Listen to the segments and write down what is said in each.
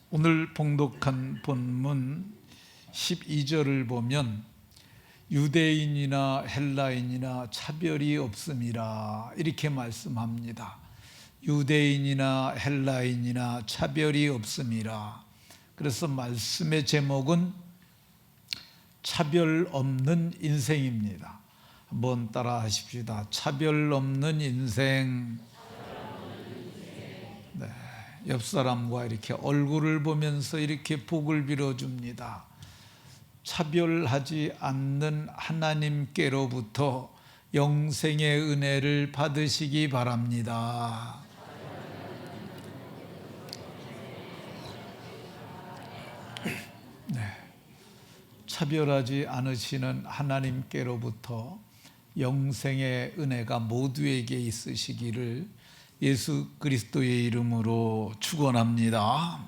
오늘 봉독한 본문 12절을 보면 유대인이나 헬라인이나 차별이 없음이라 이렇게 말씀합니다. 유대인이나 헬라인이나 차별이 없음이라. 그래서 말씀의 제목은 차별 없는 인생입니다. 한번 따라 하십시다. 차별 없는 인생. 네, 옆 사람과 이렇게 얼굴을 보면서 이렇게 복을 빌어줍니다. 차별하지 않는 하나님께로부터 영생의 은혜를 받으시기 바랍니다. 네, 차별하지 않으시는 하나님께로부터 영생의 은혜가 모두에게 있으시기를 예수 그리스도의 이름으로 축원합니다.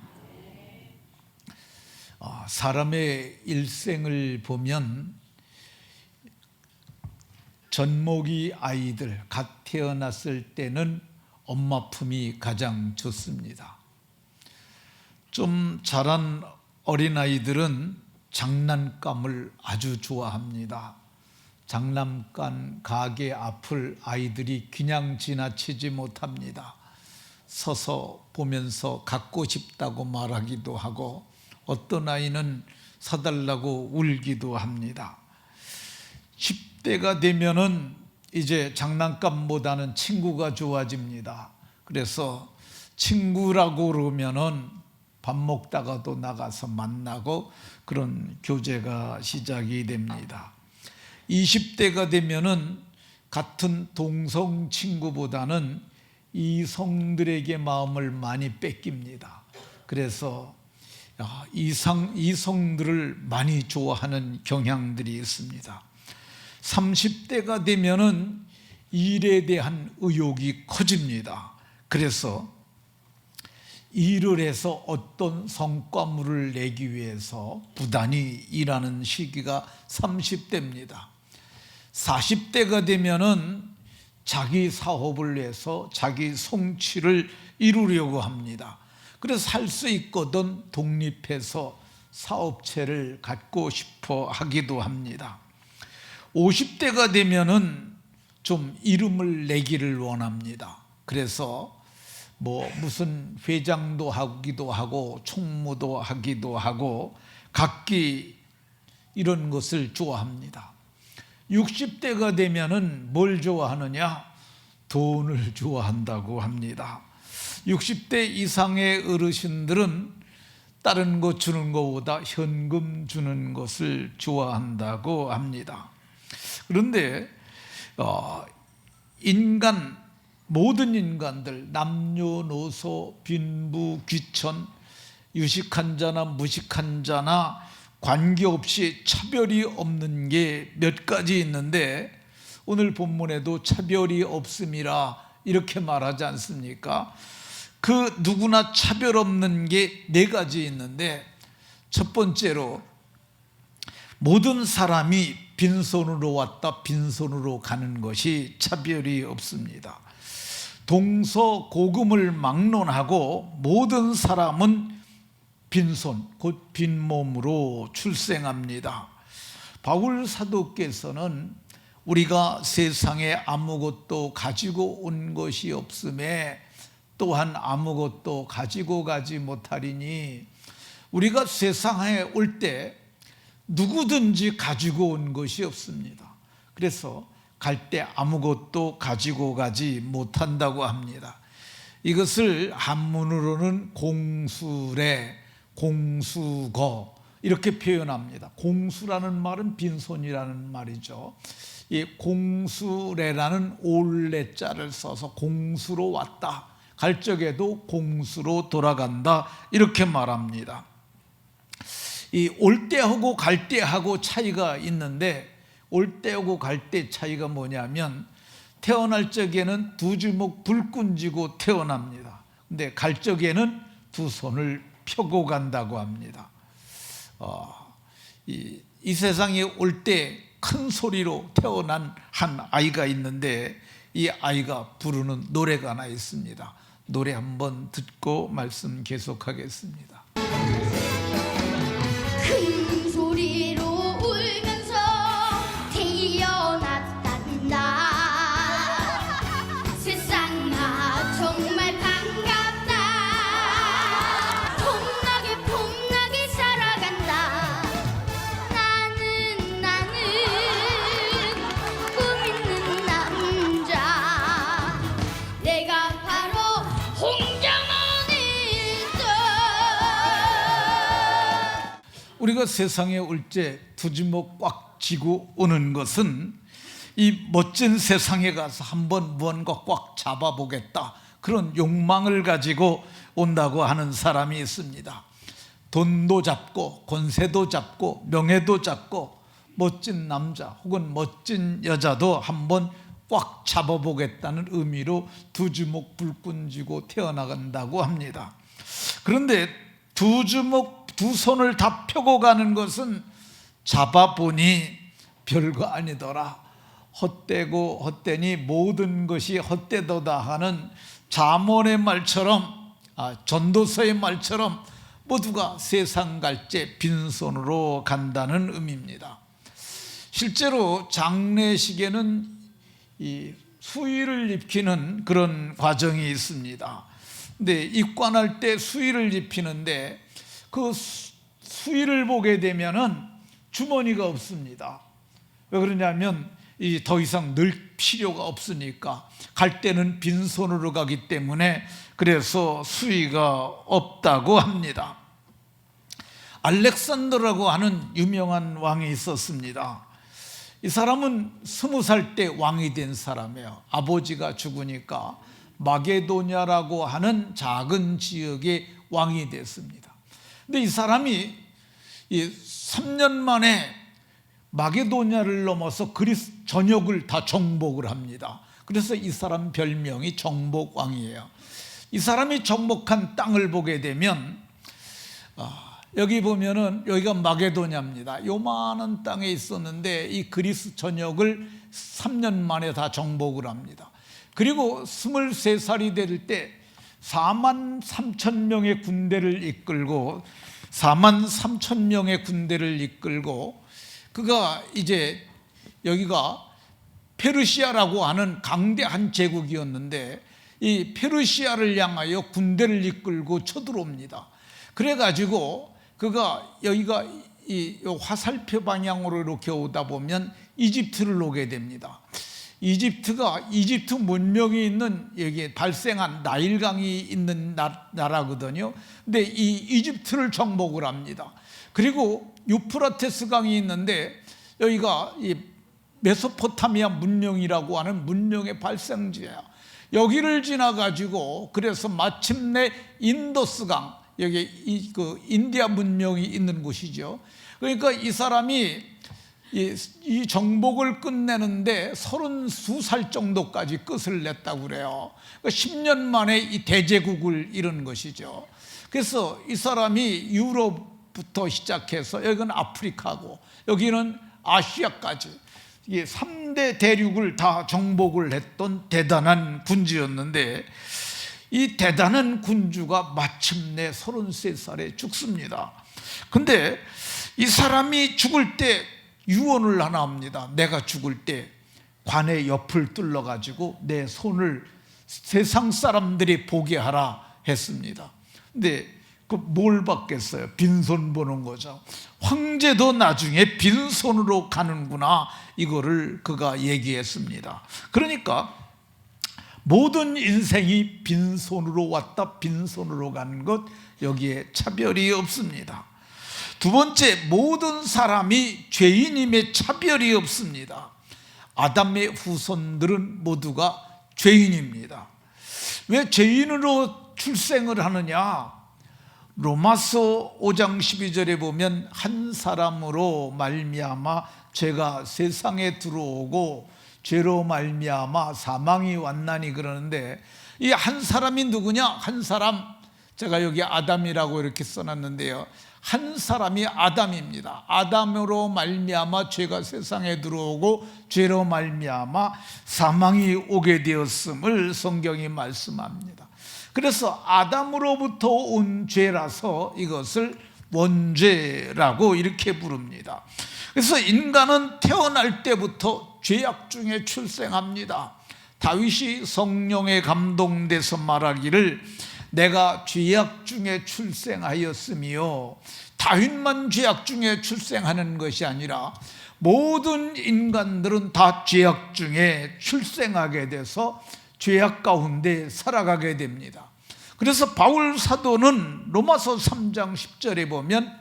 사람의 일생을 보면 젖먹이 아이들 갓 태어났을 때는 엄마 품이 가장 좋습니다. 좀 자란 어린아이들은 장난감을 아주 좋아합니다. 장난감 가게 앞을 아이들이 그냥 지나치지 못합니다. 서서 보면서 갖고 싶다고 말하기도 하고 어떤 아이는 사달라고 울기도 합니다. 10대가 되면은 이제 장난감보다는 친구가 좋아집니다. 그래서 친구라고 그러면은 밥 먹다가도 나가서 만나고 그런 교제가 시작이 됩니다. 20대가 되면은 같은 동성 친구보다는 이성들에게 마음을 많이 뺏깁니다. 그래서 이성들을 많이 좋아하는 경향들이 있습니다. 30대가 되면은 일에 대한 의욕이 커집니다. 그래서 일을 해서 어떤 성과물을 내기 위해서 부단히 일하는 시기가 30대입니다. 40대가 되면은 자기 사업을 해서 자기 성취를 이루려고 합니다. 그래서 살 수 있거든 독립해서 사업체를 갖고 싶어 하기도 합니다. 50대가 되면은 좀 이름을 내기를 원합니다. 그래서 무슨 회장도 하기도 하고 총무도 하기도 하고 각기 이런 것을 좋아합니다. 60대가 되면은 뭘 좋아하느냐? 돈을 좋아한다고 합니다. 60대 이상의 어르신들은 다른 것 주는 것보다 현금 주는 것을 좋아한다고 합니다. 그런데 모든 인간들 남녀노소 빈부 귀천 유식한 자나 무식한 자나 관계없이 차별이 없는 게 몇 가지 있는데 오늘 본문에도 차별이 없음이라 이렇게 말하지 않습니까? 그 누구나 차별 없는 게 네 가지 있는데 첫 번째로 모든 사람이 빈손으로 왔다 빈손으로 가는 것이 차별이 없습니다. 동서고금을 막론하고 모든 사람은 빈손 곧 빈몸으로 출생합니다. 바울 사도께서는 우리가 세상에 아무것도 가지고 온 것이 없음에 또한 아무것도 가지고 가지 못하리니 우리가 세상에 올 때 누구든지 가지고 온 것이 없습니다. 그래서 갈 때 아무것도 가지고 가지 못한다고 합니다. 이것을 한문으로는 공수래, 공수거 이렇게 표현합니다. 공수라는 말은 빈손이라는 말이죠. 이 공수래라는 올레자를 써서 공수로 왔다. 갈 적에도 공수로 돌아간다. 이렇게 말합니다. 이 올 때하고 갈 때하고 차이가 있는데 올 때하고 갈 때 차이가 뭐냐면 태어날 적에는 두 주먹 불끈 쥐고 태어납니다. 근데 갈 적에는 두 손을 펴고 간다고 합니다. 이 세상에 올 때 큰 소리로 태어난 한 아이가 있는데 이 아이가 부르는 노래가 하나 있습니다. 노래 한번 듣고 말씀 계속하겠습니다. 우리가 세상에 올 때 두 주먹 꽉 쥐고 오는 것은 이 멋진 세상에 가서 한번 무언가 꽉 잡아보겠다, 그런 욕망을 가지고 온다고 하는 사람이 있습니다. 돈도 잡고 권세도 잡고 명예도 잡고 멋진 남자 혹은 멋진 여자도 한번 꽉 잡아보겠다는 의미로 두 주먹 불끈 쥐고 태어나간다고 합니다. 그런데 두 주먹 두 손을 다 펴고 가는 것은 잡아보니 별거 아니더라, 헛되고 헛되니 모든 것이 헛되도다 하는 잠언의 말처럼, 전도서의 말처럼 모두가 세상 갈 때 빈손으로 간다는 의미입니다. 실제로 장례식에는 이 수의를 입히는 그런 과정이 있습니다. 근데 입관할 때 수의를 입히는데 그 수의를 보게 되면은 주머니가 없습니다. 왜 그러냐면 더 이상 늘 필요가 없으니까, 갈 때는 빈손으로 가기 때문에 그래서 수의가 없다고 합니다. 알렉산더라고 하는 유명한 왕이 있었습니다. 이 사람은 20살 때 왕이 된 사람이에요. 아버지가 죽으니까 마게도냐라고 하는 작은 지역의 왕이 됐습니다. 근데 이 사람이 3년 만에 마게도냐를 넘어서 그리스 전역을 다 정복을 합니다. 그래서 이 사람 별명이 정복왕이에요. 이 사람이 정복한 땅을 보게 되면 여기 보면은 여기가 마게도냐입니다. 요만한 땅에 있었는데 이 그리스 전역을 3년 만에 다 정복을 합니다. 그리고 23살이 될 때 4만 3천 명의 군대를 이끌고 그가 이제 여기가 페르시아라고 하는 강대한 제국이었는데 이 페르시아를 향하여 군대를 이끌고 쳐들어옵니다. 그래가지고 그가 여기가 이 화살표 방향으로 이렇게 오다 보면 이집트를 오게 됩니다. 이집트 문명이 있는, 여기 발생한 나일강이 있는 나라거든요. 근데 이 이집트를 정복을 합니다. 그리고 유프라테스 강이 있는데 여기가 이 메소포타미아 문명이라고 하는 문명의 발생지예요. 여기를 지나가지고 그래서 마침내 인더스 강, 여기 그 인디아 문명이 있는 곳이죠. 그러니까 이 사람이 이 정복을 끝내는데 32살 정도까지 끝을 냈다고 그래요. 그러니까 10년 만에 이 대제국을 이룬 것이죠. 그래서 이 사람이 유럽부터 시작해서 여기는 아프리카고 여기는 아시아까지 이 3대 대륙을 다 정복을 했던 대단한 군주였는데, 이 대단한 군주가 마침내 33살에 죽습니다. 근데 이 사람이 죽을 때 유언을 하나 합니다. 내가 죽을 때 관의 옆을 뚫어가지고 내 손을 세상 사람들이 보게 하라 했습니다. 근데 그 뭘 받겠어요? 빈손 보는 거죠. 황제도 나중에 빈손으로 가는구나, 이거를 그가 얘기했습니다. 그러니까 모든 인생이 빈손으로 왔다 빈손으로 가는 것, 여기에 차별이 없습니다. 두 번째, 모든 사람이 죄인임에 차별이 없습니다. 아담의 후손들은 모두가 죄인입니다. 왜 죄인으로 출생을 하느냐? 로마서 5장 12절에 보면 한 사람으로 말미암아 죄가 세상에 들어오고 죄로 말미암아 사망이 왔나니 그러는데, 이 한 사람이 누구냐? 한 사람, 제가 여기 아담이라고 이렇게 써놨는데요, 한 사람이 아담입니다. 아담으로 말미암아 죄가 세상에 들어오고 죄로 말미암아 사망이 오게 되었음을 성경이 말씀합니다. 그래서 아담으로부터 온 죄라서 이것을 원죄라고 이렇게 부릅니다. 그래서 인간은 태어날 때부터 죄악 중에 출생합니다. 다윗이 성령에 감동돼서 말하기를 내가 죄악 중에 출생하였으며, 다윗만 죄악 중에 출생하는 것이 아니라 모든 인간들은 다 죄악 중에 출생하게 돼서 죄악 가운데 살아가게 됩니다. 그래서 바울 사도는 로마서 3장 10절에 보면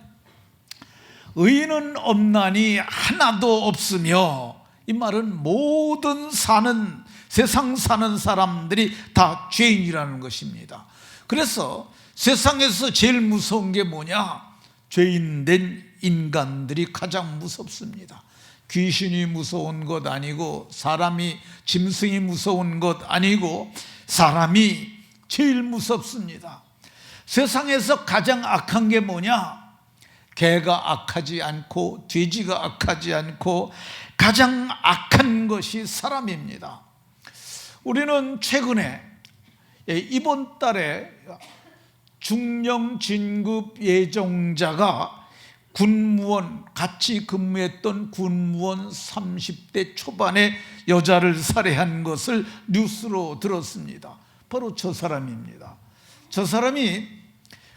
의인은 없나니 하나도 없으며, 이 말은 모든 세상 사는 사람들이 다 죄인이라는 것입니다. 그래서 세상에서 제일 무서운 게 뭐냐? 죄인 된 인간들이 가장 무섭습니다. 귀신이 무서운 것 아니고, 사람이, 짐승이 무서운 것 아니고, 사람이 제일 무섭습니다. 세상에서 가장 악한 게 뭐냐? 개가 악하지 않고 돼지가 악하지 않고 가장 악한 것이 사람입니다. 우리는 최근에, 이번 달에 중령 진급 예정자가 군무원, 같이 근무했던 군무원 30대 초반의 여자를 살해한 것을 뉴스로 들었습니다. 바로 저 사람입니다. 저 사람이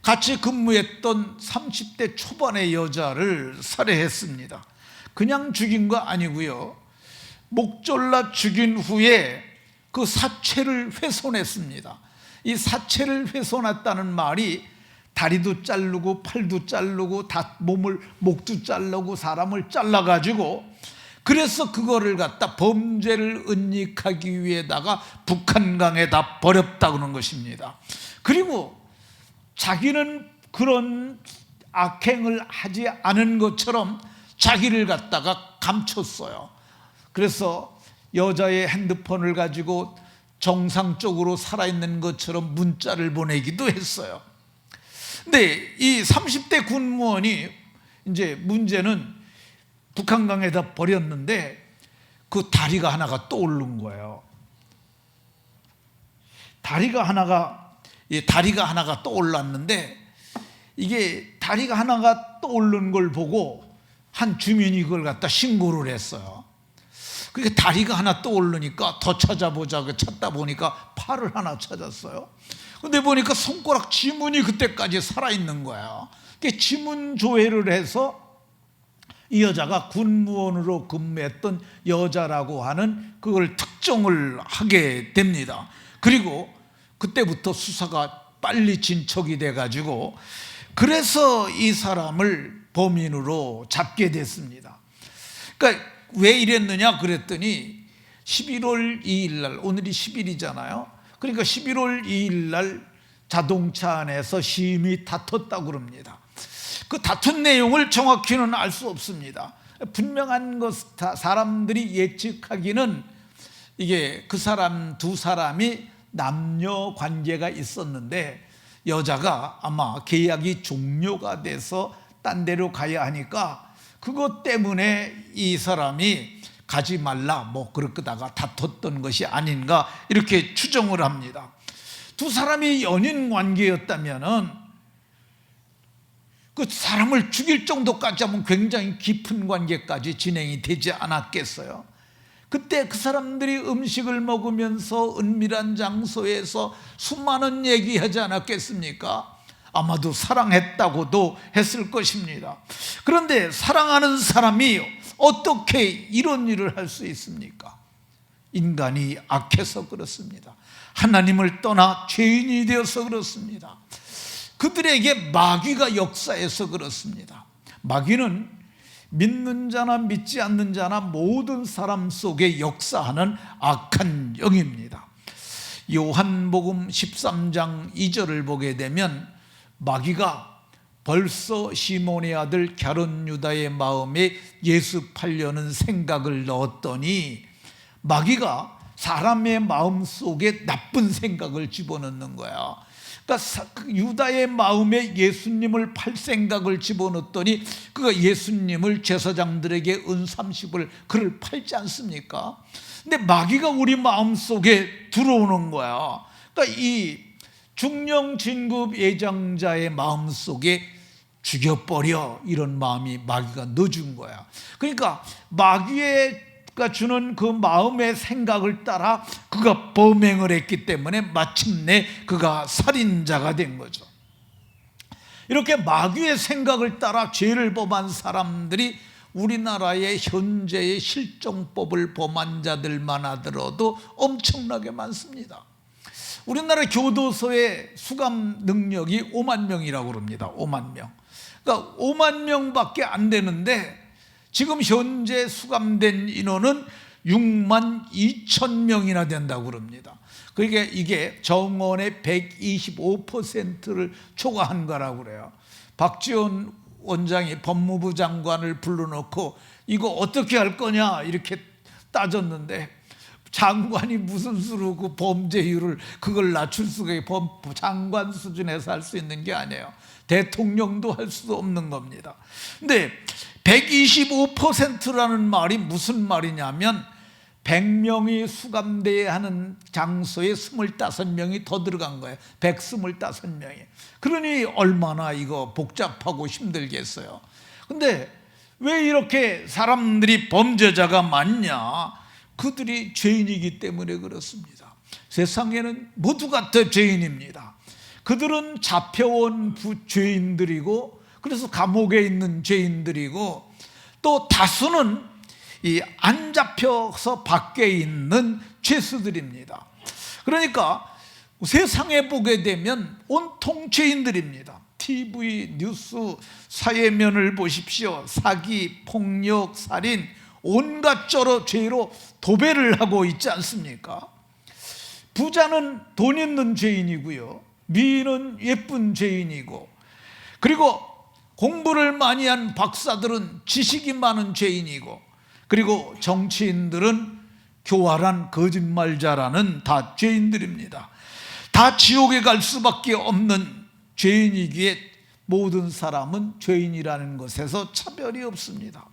같이 근무했던 30대 초반의 여자를 살해했습니다. 그냥 죽인 거 아니고요, 목 졸라 죽인 후에 그 사체를 훼손했습니다. 이 사체를 훼손했다는 말이 다리도 자르고 팔도 자르고 다 목도 자르고 사람을 잘라가지고, 그래서 그거를 갖다 범죄를 은닉하기 위해다가 북한강에다 버렸다 그러는 것입니다. 그리고 자기는 그런 악행을 하지 않은 것처럼 자기를 갖다가 감췄어요. 그래서 여자의 핸드폰을 가지고 정상적으로 살아있는 것처럼 문자를 보내기도 했어요. 근데 이 30대 군무원이, 이제 문제는 북한강에다 버렸는데 그 다리가 하나가 떠오른 거예요. 다리가 하나가 떠올랐는데, 이게 다리가 하나가 떠오른 걸 보고 한 주민이 그걸 갖다 신고를 했어요. 그러니까 다리가 하나 떠오르니까 더 찾아보자, 찾다 보니까 팔을 하나 찾았어요. 근데 보니까 손가락 지문이 그때까지 살아있는 거예요. 지문 조회를 해서 이 여자가 군무원으로 근무했던 여자라고 하는 그걸 특정을 하게 됩니다. 그리고 그때부터 수사가 빨리 진척이 돼가지고, 그래서 이 사람을 범인으로 잡게 됐습니다. 그러니까 왜 이랬느냐 그랬더니 11월 2일 날, 오늘이 10일이잖아요. 그러니까 11월 2일 날 자동차 안에서 심히 다퉜다고 그럽니다. 그 다툰 내용을 정확히는 알 수 없습니다. 분명한 것, 사람들이 예측하기는 이게 그 사람 두 사람이 남녀 관계가 있었는데, 여자가 아마 계약이 종료가 돼서 딴 데로 가야 하니까 그것 때문에 이 사람이 가지 말라, 뭐 그러다가 다퉜던 것이 아닌가, 이렇게 추정을 합니다. 두 사람이 연인 관계였다면은 그 사람을 죽일 정도까지 하면 굉장히 깊은 관계까지 진행이 되지 않았겠어요? 그때 그 사람들이 음식을 먹으면서 은밀한 장소에서 수많은 얘기하지 않았겠습니까? 아마도 사랑했다고도 했을 것입니다. 그런데 사랑하는 사람이 어떻게 이런 일을 할 수 있습니까? 인간이 악해서 그렇습니다. 하나님을 떠나 죄인이 되어서 그렇습니다. 그들에게 마귀가 역사해서 그렇습니다. 마귀는 믿는 자나 믿지 않는 자나 모든 사람 속에 역사하는 악한 영입니다. 요한복음 13장 2절을 보게 되면, 마귀가 벌써 시몬의 아들 갸론 유다의 마음에 예수 팔려는 생각을 넣었더니, 마귀가 사람의 마음 속에 나쁜 생각을 집어넣는 거야. 그러니까 유다의 마음에 예수님을 팔 생각을 집어넣었더니, 그가 예수님을 제사장들에게 은 30을 그를 팔지 않습니까? 근데 마귀가 우리 마음 속에 들어오는 거야. 그러니까 이 중령 진급 예정자의 마음 속에 죽여버려, 이런 마음이 마귀가 넣어준 거야. 그러니까 마귀가 주는 그 마음의 생각을 따라 그가 범행을 했기 때문에 마침내 그가 살인자가 된 거죠. 이렇게 마귀의 생각을 따라 죄를 범한 사람들이 우리나라의 현재의 실정법을 범한 자들만 하더라도 엄청나게 많습니다. 우리나라 교도소의 수감 능력이 5만 명이라고 합니다. 5만 명. 그러니까 5만 명밖에 안 되는데 지금 현재 수감된 인원은 6만 2천 명이나 된다고 그럽니다. 그러니까 이게 정원의 125%를 초과한 거라고 그래요. 박지원 원장이 법무부 장관을 불러놓고 이거 어떻게 할 거냐 이렇게 따졌는데, 장관이 무슨 수로 그 범죄율을 그걸 낮출 수가, 장관 수준에서 할 수 있는 게 아니에요. 대통령도 할 수도 없는 겁니다. 근데 125%라는 말이 무슨 말이냐면 100명이 수감돼야 하는 장소에 25명이 더 들어간 거예요. 125명이. 그러니 얼마나 이거 복잡하고 힘들겠어요. 근데 왜 이렇게 사람들이 범죄자가 많냐? 그들이 죄인이기 때문에 그렇습니다. 세상에는 모두가 다 죄인입니다. 그들은 잡혀온 죄인들이고, 그래서 감옥에 있는 죄인들이고, 또 다수는 이 안 잡혀서 밖에 있는 죄수들입니다. 그러니까 세상에 보게 되면 온통 죄인들입니다. TV, 뉴스, 사회면을 보십시오. 사기, 폭력, 살인, 온갖 죄로 도배를 하고 있지 않습니까? 부자는 돈 있는 죄인이고요, 미인은 예쁜 죄인이고, 그리고 공부를 많이 한 박사들은 지식이 많은 죄인이고, 그리고 정치인들은 교활한 거짓말자라는 다 죄인들입니다. 다 지옥에 갈 수밖에 없는 죄인이기에 모든 사람은 죄인이라는 것에서 차별이 없습니다.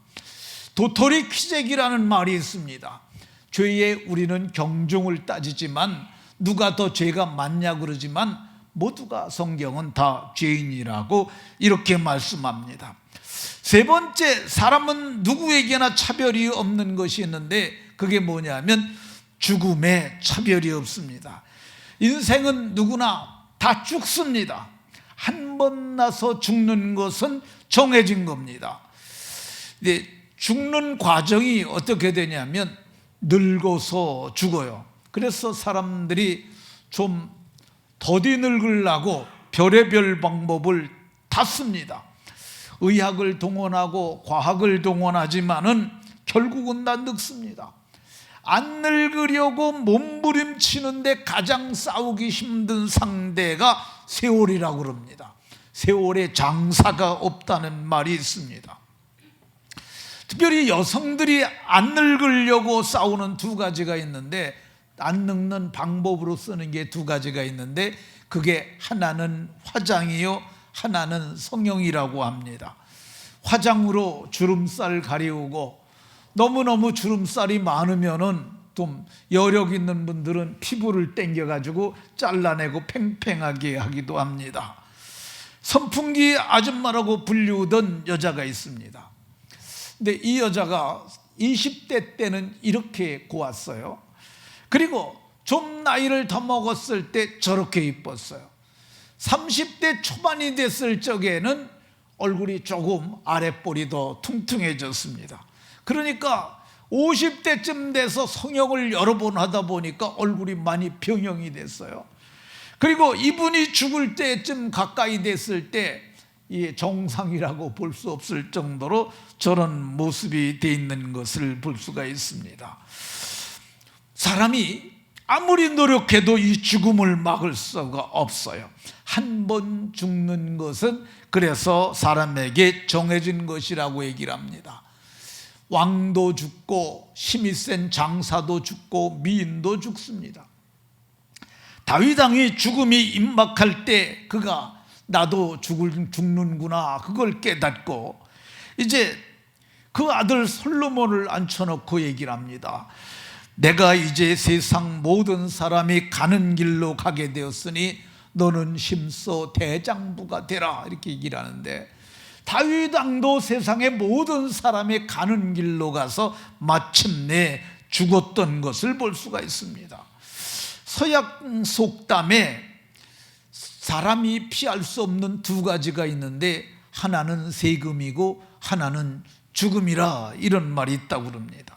도토리 키재기라는 말이 있습니다. 죄에 우리는 경중을 따지지만 누가 더 죄가 많냐 그러지만 모두가 성경은 다 죄인이라고 이렇게 말씀합니다. 세 번째, 사람은 누구에게나 차별이 없는 것이 있는데 그게 뭐냐면 죽음에 차별이 없습니다. 인생은 누구나 다 죽습니다. 한 번 나서 죽는 것은 정해진 겁니다. 근데 죽는 과정이 어떻게 되냐면 늙어서 죽어요. 그래서 사람들이 좀 더디 늙으려고 별의별 방법을 다 씁니다. 의학을 동원하고 과학을 동원하지만은 결국은 다 늙습니다. 안 늙으려고 몸부림치는데 가장 싸우기 힘든 상대가 세월이라고 그럽니다. 세월에 장사가 없다는 말이 있습니다. 특별히 여성들이 안 늙으려고 싸우는 두 가지가 있는데, 안 늙는 방법으로 쓰는 게 두 가지가 있는데, 그게 하나는 화장이요, 하나는 성형이라고 합니다. 화장으로 주름살 가리우고, 너무너무 주름살이 많으면은 좀 여력 있는 분들은 피부를 당겨가지고 잘라내고 팽팽하게 하기도 합니다. 선풍기 아줌마라고 불리우던 여자가 있습니다. 근데 이 여자가 20대 때는 이렇게 고왔어요. 그리고 좀 나이를 더 먹었을 때 저렇게 이뻤어요. 30대 초반이 됐을 적에는 얼굴이 조금 아랫볼이 더 퉁퉁해졌습니다. 그러니까 50대쯤 돼서 성형을 여러 번 하다 보니까 얼굴이 많이 병형이 됐어요. 그리고 이분이 죽을 때쯤 가까이 됐을 때 정상이라고 볼 수 없을 정도로 저런 모습이 돼 있는 것을 볼 수가 있습니다. 사람이 아무리 노력해도 이 죽음을 막을 수가 없어요. 한 번 죽는 것은 그래서 사람에게 정해진 것이라고 얘기를 합니다. 왕도 죽고 힘이 센 장사도 죽고 미인도 죽습니다. 다윗 왕이 죽음이 임박할 때 그가 나도 죽는구나 그걸 깨닫고 이제 그 아들 솔로몬을 앉혀놓고 얘기를 합니다. 내가 이제 세상 모든 사람이 가는 길로 가게 되었으니 너는 힘써 대장부가 되라 이렇게 얘기를 하는데, 다윗 왕도 세상의 모든 사람이 가는 길로 가서 마침내 죽었던 것을 볼 수가 있습니다. 서약 속담에 사람이 피할 수 없는 두 가지가 있는데 하나는 세금이고 하나는 죽음이라 이런 말이 있다고 그럽니다.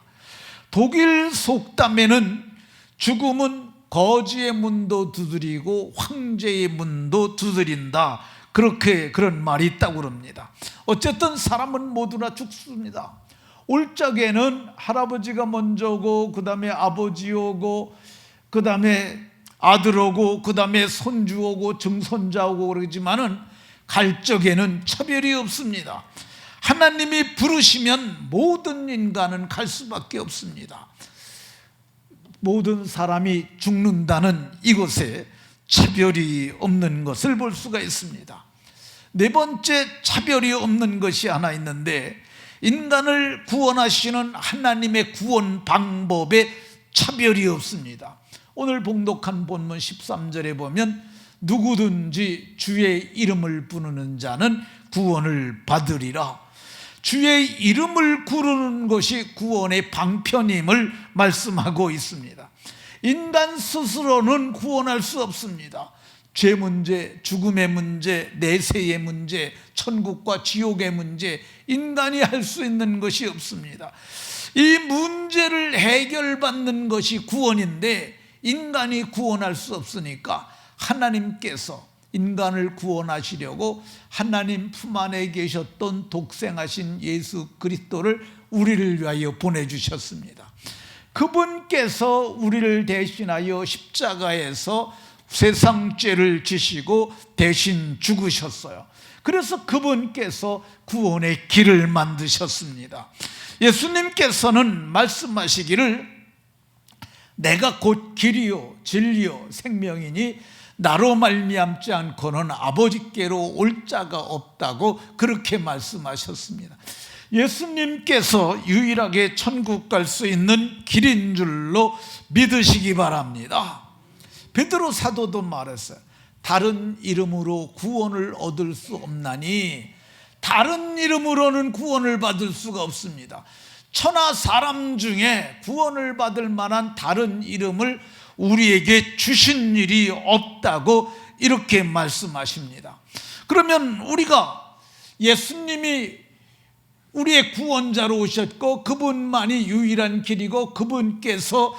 독일 속담에는 죽음은 거지의 문도 두드리고 황제의 문도 두드린다 그런 말이 있다고 그럽니다. 어쨌든 사람은 모두나 죽습니다. 올 적에는 할아버지가 먼저 오고, 그 다음에 아버지 오고, 그 다음에 아들 오고, 그 다음에 손주 오고, 증손자 오고 그러지만은 갈 적에는 차별이 없습니다. 하나님이 부르시면 모든 인간은 갈 수밖에 없습니다. 모든 사람이 죽는다는 이것에 차별이 없는 것을 볼 수가 있습니다. 네 번째, 차별이 없는 것이 하나 있는데, 인간을 구원하시는 하나님의 구원 방법에 차별이 없습니다. 오늘 봉독한 본문 13절에 보면 누구든지 주의 이름을 부르는 자는 구원을 받으리라. 주의 이름을 부르는 것이 구원의 방편임을 말씀하고 있습니다. 인간 스스로는 구원할 수 없습니다. 죄 문제, 죽음의 문제, 내세의 문제, 천국과 지옥의 문제, 인간이 할 수 있는 것이 없습니다. 이 문제를 해결받는 것이 구원인데 인간이 구원할 수 없으니까 하나님께서 인간을 구원하시려고 하나님 품 안에 계셨던 독생하신 예수 그리스도를 우리를 위하여 보내주셨습니다. 그분께서 우리를 대신하여 십자가에서 세상 죄를 지시고 대신 죽으셨어요. 그래서 그분께서 구원의 길을 만드셨습니다. 예수님께서는 말씀하시기를 내가 곧 길이요 진리요 생명이니 나로 말미암지 않고는 아버지께로 올 자가 없다고 그렇게 말씀하셨습니다. 예수님께서 유일하게 천국 갈 수 있는 길인 줄로 믿으시기 바랍니다. 베드로 사도도 말했어요. 다른 이름으로 구원을 얻을 수 없나니, 다른 이름으로는 구원을 받을 수가 없습니다. 천하 사람 중에 구원을 받을 만한 다른 이름을 우리에게 주신 일이 없다고 이렇게 말씀하십니다. 그러면 우리가 예수님이 우리의 구원자로 오셨고 그분만이 유일한 길이고 그분께서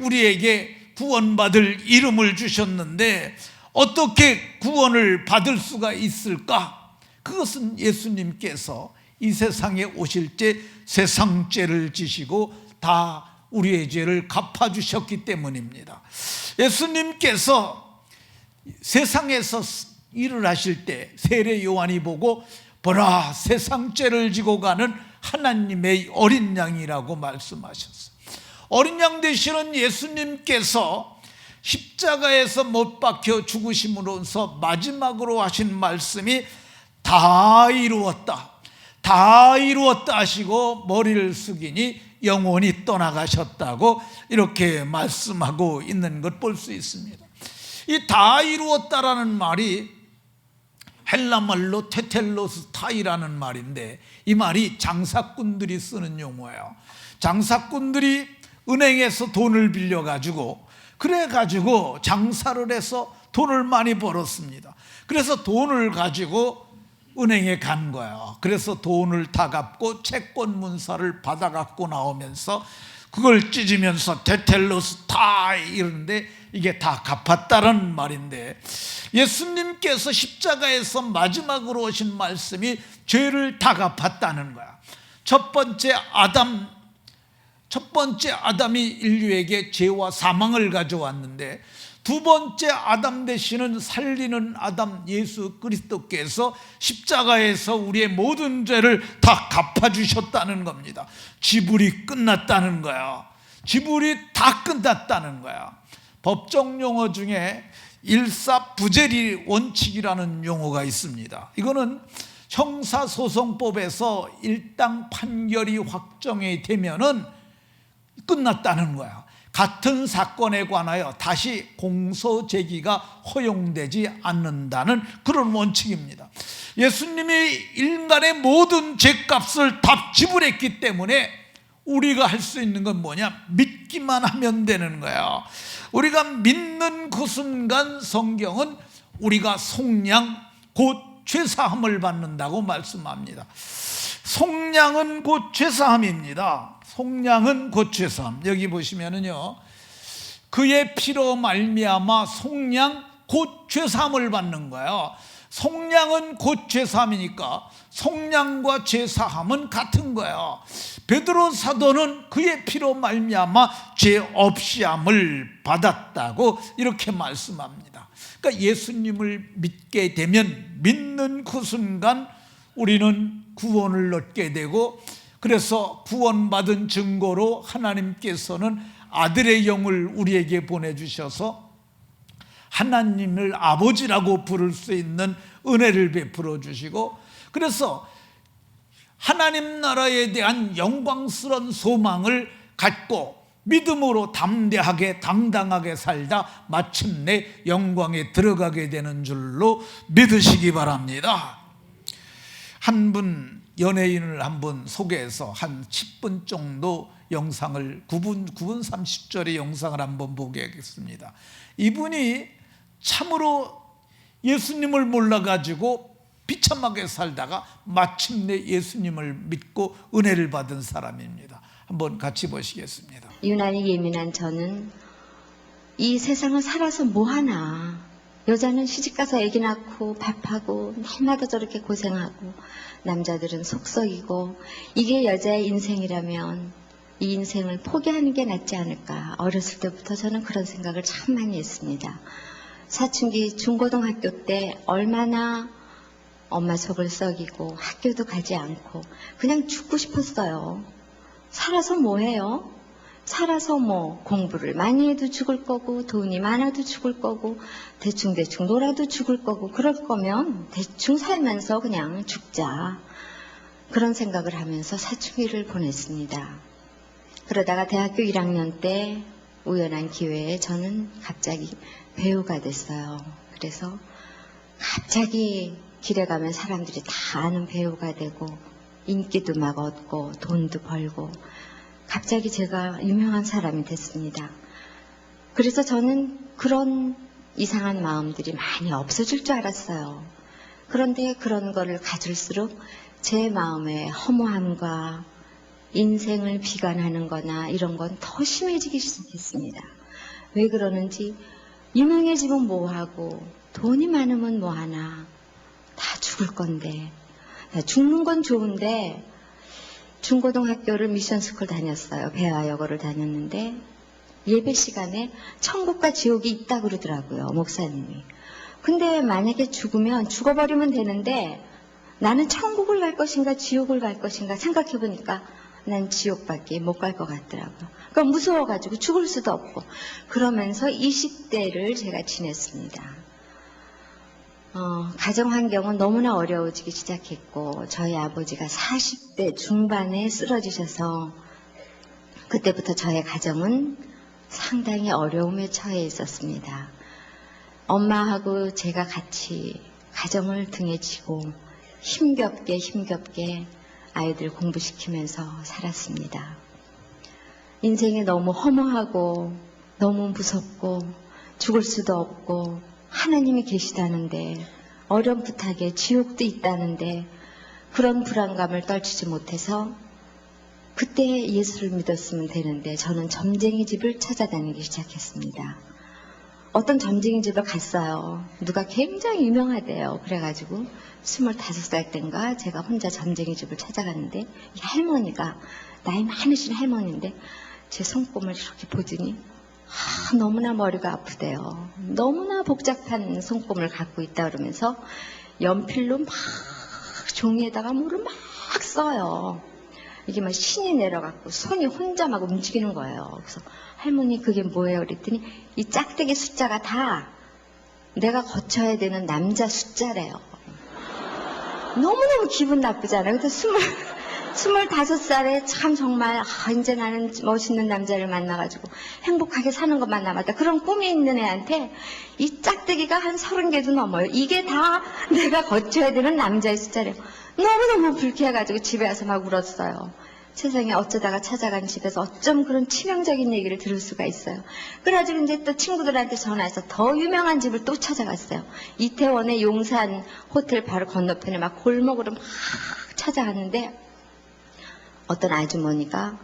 우리에게 구원받을 이름을 주셨는데 어떻게 구원을 받을 수가 있을까? 그것은 예수님께서 이 세상에 오실 때 세상 죄를 지시고 다 우리의 죄를 갚아주셨기 때문입니다. 예수님께서 세상에서 일을 하실 때 세례 요한이 보고 보라 세상 죄를 지고 가는 하나님의 어린 양이라고 말씀하셨어요. 어린 양 되시는 예수님께서 십자가에서 못 박혀 죽으심으로써 마지막으로 하신 말씀이 다 이루었다, 다 이루었다 하시고 머리를 숙이니 영원히 떠나가셨다고 이렇게 말씀하고 있는 것 볼 수 있습니다. 이 다 이루었다라는 말이 헬라말로 테텔로스타이라는 말인데 이 말이 장사꾼들이 쓰는 용어예요. 장사꾼들이 은행에서 돈을 빌려가지고 그래가지고 장사를 해서 돈을 많이 벌었습니다. 그래서 돈을 가지고 은행에 간 거예요. 그래서 돈을 다 갚고 채권 문서를 받아 갖고 나오면서 그걸 찢으면서 테텔로스타이 이러는데 이게 다 갚았다는 말인데, 예수님께서 십자가에서 마지막으로 오신 말씀이 죄를 다 갚았다는 거야. 첫 번째 아담이 인류에게 죄와 사망을 가져왔는데 두 번째 아담 되시는 살리는 아담 예수 그리스도께서 십자가에서 우리의 모든 죄를 다 갚아주셨다는 겁니다. 지불이 끝났다는 거야. 지불이 다 끝났다는 거야. 법정 용어 중에 일사부재리 원칙이라는 용어가 있습니다. 이거는 형사소송법에서 일당 판결이 확정이 되면은 끝났다는 거야. 같은 사건에 관하여 다시 공소 제기가 허용되지 않는다는 그런 원칙입니다. 예수님이 인간의 모든 죄값을 다 지불했기 때문에 우리가 할 수 있는 건 뭐냐? 믿기만 하면 되는 거야. 우리가 믿는 그 순간 성경은 우리가 속량 곧 죄사함을 받는다고 말씀합니다. 속량은 곧 죄사함입니다. 속량은 곧 죄사함. 여기 보시면은요, 그의 피로 말미암아 속량 곧 죄사함을 받는 거예요. 속량은 곧 죄사함이니까 속량과 죄사함은 같은 거예요. 베드로 사도는 그의 피로 말미암아 죄 없이함을 받았다고 이렇게 말씀합니다. 그러니까 예수님을 믿게 되면 믿는 그 순간 우리는 구원을 얻게 되고, 그래서 구원받은 증거로 하나님께서는 아들의 영을 우리에게 보내주셔서 하나님을 아버지라고 부를 수 있는 은혜를 베풀어 주시고, 그래서 하나님 나라에 대한 영광스러운 소망을 갖고 믿음으로 담대하게 당당하게 살다 마침내 영광에 들어가게 되는 줄로 믿으시기 바랍니다. 한 분, 연예인을 한 분 소개해서 한 10분 정도 영상을 9분 30절의 영상을 한번 보겠습니다. 이분이 참으로 예수님을 몰라가지고 비참하게 살다가 마침내 예수님을 믿고 은혜를 받은 사람입니다. 한번 같이 보시겠습니다. 유난히 예민한 저는 이 세상을 살아서 뭐하나, 여자는 시집가서 아기 낳고 밥하고 날마다 저렇게 고생하고 남자들은 속썩이고, 이게 여자의 인생이라면 이 인생을 포기하는 게 낫지 않을까. 어렸을 때부터 저는 그런 생각을 참 많이 했습니다. 사춘기 중고등학교 때 얼마나 엄마 속을 썩이고 학교도 가지 않고 그냥 죽고 싶었어요. 살아서 뭐해요? 살아서 뭐 공부를 많이 해도 죽을 거고 돈이 많아도 죽을 거고 대충 놀아도 죽을 거고, 그럴 거면 대충 살면서 그냥 죽자. 그런 생각을 하면서 사춘기를 보냈습니다. 그러다가 대학교 1학년 때 우연한 기회에 저는 갑자기 배우가 됐어요. 그래서 갑자기 길에 가면 사람들이 다 아는 배우가 되고 인기도 막 얻고 돈도 벌고 갑자기 제가 유명한 사람이 됐습니다. 그래서 저는 그런 이상한 마음들이 많이 없어질 줄 알았어요. 그런데 그런 거를 가질수록 제 마음의 허무함과 인생을 비관하는 거나 이런 건 더 심해지기 시작했습니다. 왜 그러는지, 유명해지면 뭐하고 돈이 많으면 뭐하나, 다 죽을 건데, 죽는 건 좋은데, 중고등학교를 미션스쿨 다녔어요. 배화여고를 다녔는데 예배 시간에 천국과 지옥이 있다고 그러더라고요, 목사님이. 근데 만약에 죽어버리면 되는데 나는 천국을 갈 것인가 지옥을 갈 것인가 생각해보니까 난 지옥밖에 못 갈 것 같더라고요. 그러니까 무서워가지고 죽을 수도 없고, 그러면서 20대를 제가 지냈습니다. 가정 환경은 너무나 어려워지기 시작했고, 저희 아버지가 40대 중반에 쓰러지셔서 그때부터 저의 가정은 상당히 어려움에 처해 있었습니다. 엄마하고 제가 같이 가정을 등에 지고 힘겹게 아이들 공부시키면서 살았습니다. 인생이 너무 허무하고 너무 무섭고 죽을 수도 없고 하나님이 계시다는데, 어렴풋하게 지옥도 있다는데 그런 불안감을 떨치지 못해서 그때 예수를 믿었으면 되는데 저는 점쟁이 집을 찾아다니기 시작했습니다. 어떤 점쟁이 집을 갔어요. 누가 굉장히 유명하대요. 그래가지고 25살 땐가 제가 혼자 점쟁이 집을 찾아갔는데, 이 할머니가 나이 많으신 할머니인데 제 손꼽을 이렇게 보더니 너무나 머리가 아프대요. 너무나 복잡한 손꼽을 갖고 있다 그러면서 연필로 막 종이에다가 뭐를 막 써요. 이게 막 신이 내려갖고 손이 혼자 막 움직이는 거예요. 그래서 할머니 그게 뭐예요? 그랬더니 이 짝대기 숫자가 다 내가 거쳐야 되는 남자 숫자래요. 너무너무 기분 나쁘잖아요. 그래서 25살에 참 정말 이제 나는 멋있는 남자를 만나가지고 행복하게 사는 것만 남았다, 그런 꿈이 있는 애한테 이 짝대기가 한 30개도 넘어요. 이게 다 내가 거쳐야 되는 남자의 숫자래요. 너무너무 불쾌해가지고 집에 와서 막 울었어요. 세상에 어쩌다가 찾아간 집에서 어쩜 그런 치명적인 얘기를 들을 수가 있어요. 그래가지고 이제 또 친구들한테 전화해서 더 유명한 집을 또 찾아갔어요. 이태원의 용산 호텔 바로 건너편에 막 골목으로 막 찾아갔는데 어떤 아주머니가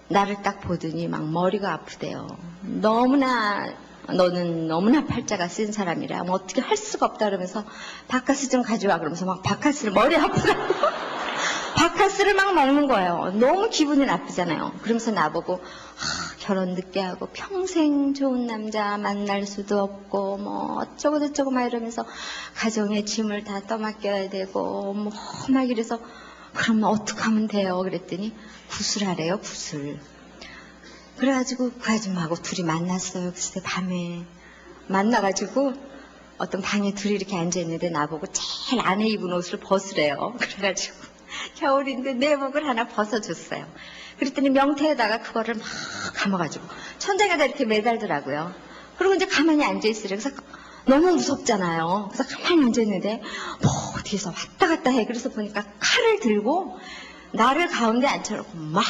나를 딱 보더니 막 머리가 아프대요. 너무나 너는 너무나 팔자가 쓴 사람이라 뭐 어떻게 할 수가 없다 그러면서 바카스 좀 가져와 그러면서 막 바카스를 머리 아프다고 바카스를 막 먹는 거예요. 너무 기분이 나쁘잖아요. 그러면서 나보고 결혼 늦게 하고 평생 좋은 남자 만날 수도 없고 뭐 어쩌고 저쩌고 막 이러면서 가정의 짐을 다 떠맡겨야 되고 뭐 막 이래서 그럼 어떻게 하면 돼요? 그랬더니 구슬하래요, 구슬. 그래가지고 그 아줌마하고 둘이 만났어요. 글쎄 밤에 만나가지고 어떤 방에 둘이 이렇게 앉아있는데 나보고 제일 안에 입은 옷을 벗으래요. 그래가지고 겨울인데 내복을 하나 벗어줬어요. 그랬더니 명태에다가 그거를 막 감아가지고 천장에다 이렇게 매달더라고요. 그리고 이제 가만히 앉아있으래. 그래서 너무 무섭잖아요. 그래서 가만히 앉아있는데 뭐 뒤에서 왔다 갔다 해. 그래서 보니까 칼을 들고 나를 가운데 앉혀놓고 막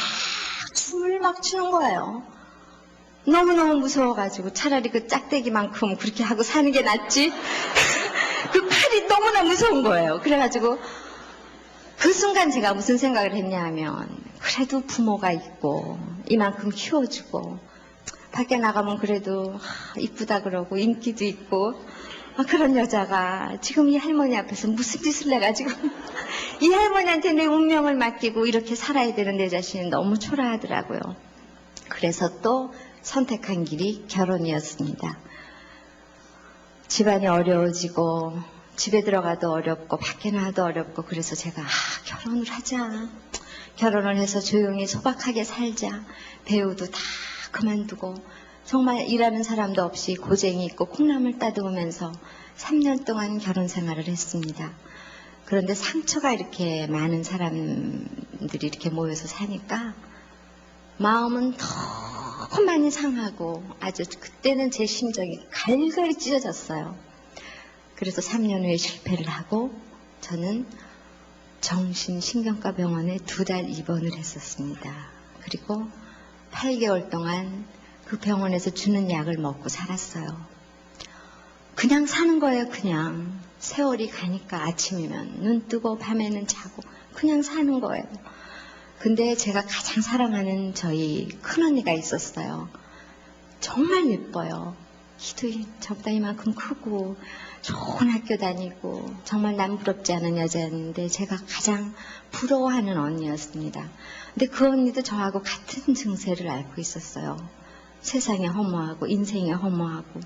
춤을 막 추는 거예요. 너무너무 무서워가지고 차라리 그 짝대기만큼 그렇게 하고 사는 게 낫지. 그 칼이 너무나 무서운 거예요. 그래가지고 그 순간 제가 무슨 생각을 했냐 하면 그래도 부모가 있고 이만큼 키워주고 밖에 나가면 그래도 이쁘다 그러고 인기도 있고 그런 여자가 지금 이 할머니 앞에서 무슨 짓을 해가지고 이 할머니한테 내 운명을 맡기고 이렇게 살아야 되는 내 자신이 너무 초라하더라고요. 그래서 또 선택한 길이 결혼이었습니다. 집안이 어려워지고 집에 들어가도 어렵고 밖에 나가도 어렵고 그래서 제가 결혼을 하자. 결혼을 해서 조용히 소박하게 살자. 배우도 다 그만두고 정말 일하는 사람도 없이 고쟁이 있고 콩나물 따듬으면서 3년 동안 결혼 생활을 했습니다. 그런데 상처가 이렇게 많은 사람들이 이렇게 모여서 사니까 마음은 더 많이 상하고 아주 그때는 제 심정이 갈갈이 찢어졌어요. 그래서 3년 후에 실패를 하고 저는 정신신경과 병원에 2달 입원을 했었습니다. 그리고 8개월 동안 그 병원에서 주는 약을 먹고 살았어요. 그냥 사는 거예요. 그냥 세월이 가니까 아침이면 눈 뜨고 밤에는 자고 그냥 사는 거예요. 근데 제가 가장 사랑하는 저희 큰언니가 있었어요. 정말 예뻐요. 키도 저보다 이만큼 크고 좋은 학교 다니고 정말 남부럽지 않은 여자였는데 제가 가장 부러워하는 언니였습니다. 근데 그 언니도 저하고 같은 증세를 앓고 있었어요. 세상에 허무하고 인생에 허무하고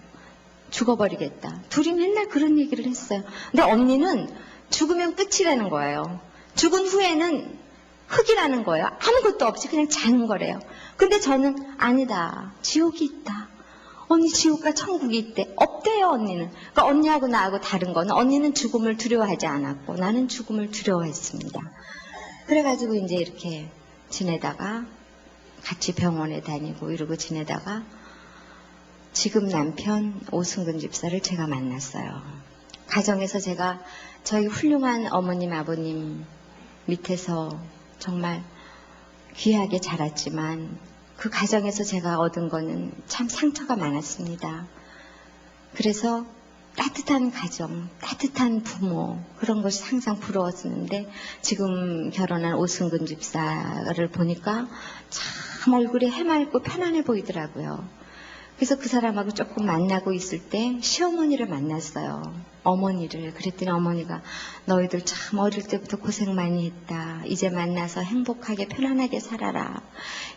죽어버리겠다. 둘이 맨날 그런 얘기를 했어요. 근데 언니는 죽으면 끝이라는 거예요. 죽은 후에는 흙이라는 거예요. 아무것도 없이 그냥 자는 거래요. 근데 저는 아니다. 지옥이 있다. 언니 지옥과 천국이 있대. 없대요 언니는. 그러니까 언니하고 나하고 다른 거는 언니는 죽음을 두려워하지 않았고 나는 죽음을 두려워했습니다. 그래가지고 이제 이렇게 지내다가 같이 병원에 다니고 이러고 지내다가 지금 남편 오승근 집사를 제가 만났어요. 가정에서 제가 저희 훌륭한 어머님 아버님 밑에서 정말 귀하게 자랐지만 그 가정에서 제가 얻은 거는 참 상처가 많았습니다. 그래서 따뜻한 가정, 따뜻한 부모 그런 것이 항상 부러웠었는데 지금 결혼한 오승근 집사를 보니까 참 얼굴이 해맑고 편안해 보이더라고요. 그래서 그 사람하고 조금 만나고 있을 때 시어머니를 만났어요. 어머니를. 그랬더니 어머니가 너희들 참 어릴 때부터 고생 많이 했다. 이제 만나서 행복하게 편안하게 살아라.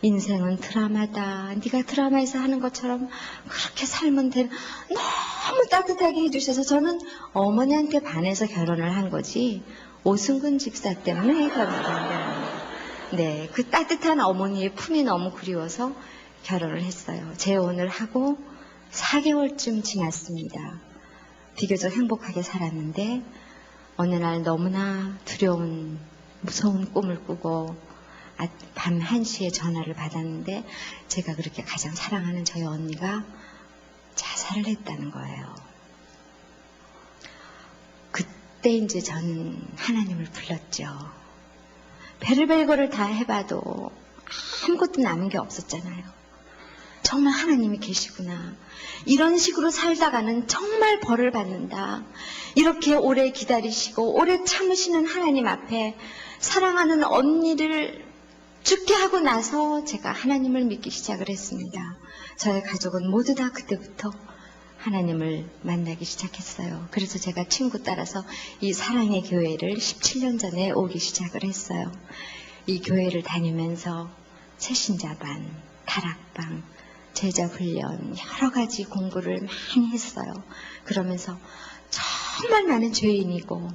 인생은 드라마다. 네가 드라마에서 하는 것처럼 그렇게 살면 돼. 너무 따뜻하게 해주셔서 저는 어머니한테 반해서 결혼을 한 거지 오승근 집사 때문에 결혼을 한 거예요. 네, 그 따뜻한 어머니의 품이 너무 그리워서 결혼을 했어요. 재혼을 하고 4개월쯤 지났습니다. 비교적 행복하게 살았는데 어느 날 너무나 두려운 무서운 꿈을 꾸고 밤 1시에 전화를 받았는데 제가 그렇게 가장 사랑하는 저희 언니가 자살을 했다는 거예요. 그때 이제 저는 하나님을 불렀죠. 별의별 다 해봐도 아무것도 남은 게 없었잖아요. 정말 하나님이 계시구나. 이런 식으로 살다가는 정말 벌을 받는다. 이렇게 오래 기다리시고 오래 참으시는 하나님 앞에 사랑하는 언니를 죽게 하고 나서 제가 하나님을 믿기 시작을 했습니다. 저의 가족은 모두 다 그때부터 하나님을 만나기 시작했어요. 그래서 제가 친구 따라서 이 사랑의 교회를 17년 전에 오기 시작을 했어요. 이 교회를 다니면서 새신자반, 다락방, 제자훈련 여러 가지 공부를 많이 했어요. 그러면서 정말 나는 죄인이고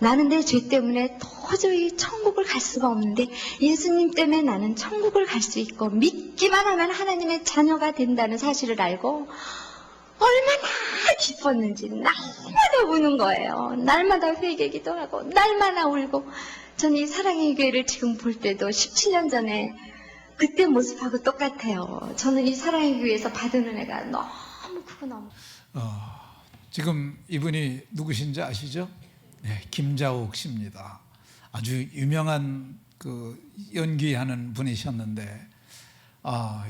나는 내 죄 때문에 도저히 천국을 갈 수가 없는데 예수님 때문에 나는 천국을 갈 수 있고 믿기만 하면 하나님의 자녀가 된다는 사실을 알고 얼마나 기뻤는지 날마다 우는 거예요. 날마다 회개기도 하고 날마다 울고 저는 이 사랑의 교회를 지금 볼 때도 17년 전에 그때 모습하고 똑같아요. 저는 이 사랑의 교회에서 받은 은혜가 너무 크고 너무 지금 이분이 누구신지 아시죠? 네, 김자옥 씨입니다. 아주 유명한 그 연기하는 분이셨는데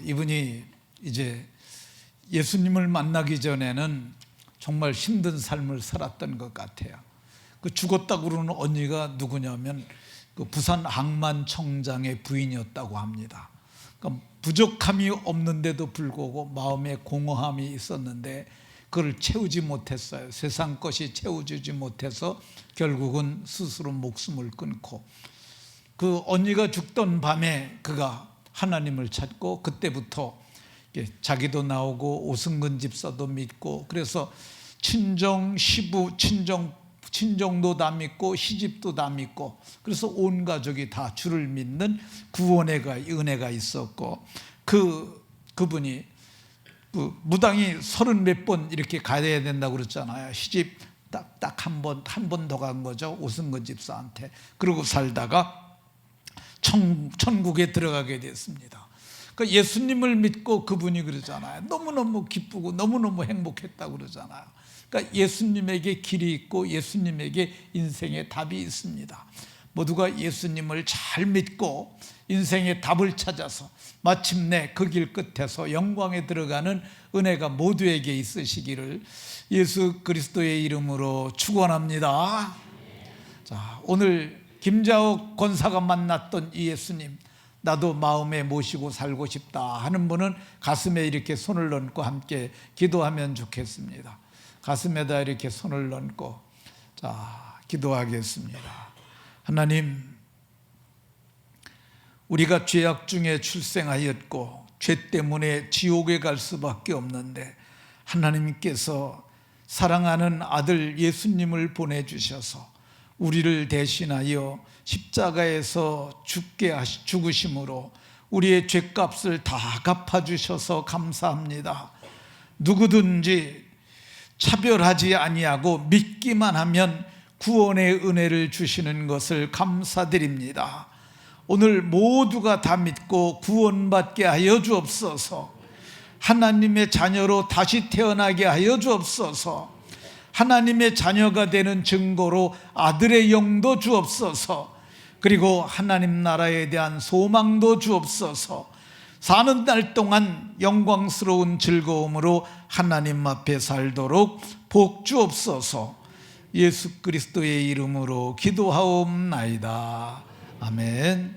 이분이 이제 예수님을 만나기 전에는 정말 힘든 삶을 살았던 것 같아요. 그 죽었다고 그러는 언니가 누구냐면 그 부산 항만청장의 부인이었다고 합니다. 그러니까 부족함이 없는데도 불구하고 마음에 공허함이 있었는데 그걸 채우지 못했어요. 세상 것이 채워주지 못해서 결국은 스스로 목숨을 끊고 그 언니가 죽던 밤에 그가 하나님을 찾고 그때부터 자기도 나오고 오승근 집사도 믿고 그래서 친정, 시부, 친정도 다 믿고 시집도 다 믿고 그래서 온 가족이 다 주를 믿는 구원의 은혜가 있었고 그분이 무당이 30몇 번 이렇게 가야 된다고 그랬잖아요. 시집 딱 한 번 더 간 거죠. 오승근 집사한테. 그러고 살다가 천국에 들어가게 됐습니다. 그러니까 예수님을 믿고 그분이 그러잖아요. 너무너무 기쁘고 너무너무 행복했다고 그러잖아요. 그러니까 예수님에게 길이 있고 예수님에게 인생의 답이 있습니다. 모두가 예수님을 잘 믿고 인생의 답을 찾아서 마침내 그 길 끝에서 영광에 들어가는 은혜가 모두에게 있으시기를 예수 그리스도의 이름으로 축원합니다. 자, 오늘 김자옥 권사가 만났던 이 예수님 나도 마음에 모시고 살고 싶다 하는 분은 가슴에 이렇게 손을 얹고 함께 기도하면 좋겠습니다. 가슴에다 이렇게 손을 얹고 자, 기도하겠습니다. 하나님, 우리가 죄악 중에 출생하였고 죄 때문에 지옥에 갈 수밖에 없는데 하나님께서 사랑하는 아들 예수님을 보내주셔서 우리를 대신하여 십자가에서 죽으심으로 우리의 죄값을 다 갚아주셔서 감사합니다. 누구든지 차별하지 아니하고 믿기만 하면 구원의 은혜를 주시는 것을 감사드립니다. 오늘 모두가 다 믿고 구원받게 하여 주옵소서. 하나님의 자녀로 다시 태어나게 하여 주옵소서. 하나님의 자녀가 되는 증거로 아들의 영도 주옵소서. 그리고 하나님 나라에 대한 소망도 주옵소서. 사는 날 동안 영광스러운 즐거움으로 하나님 앞에 살도록 복 주옵소서. 예수 그리스도의 이름으로 기도하옵나이다. 아멘.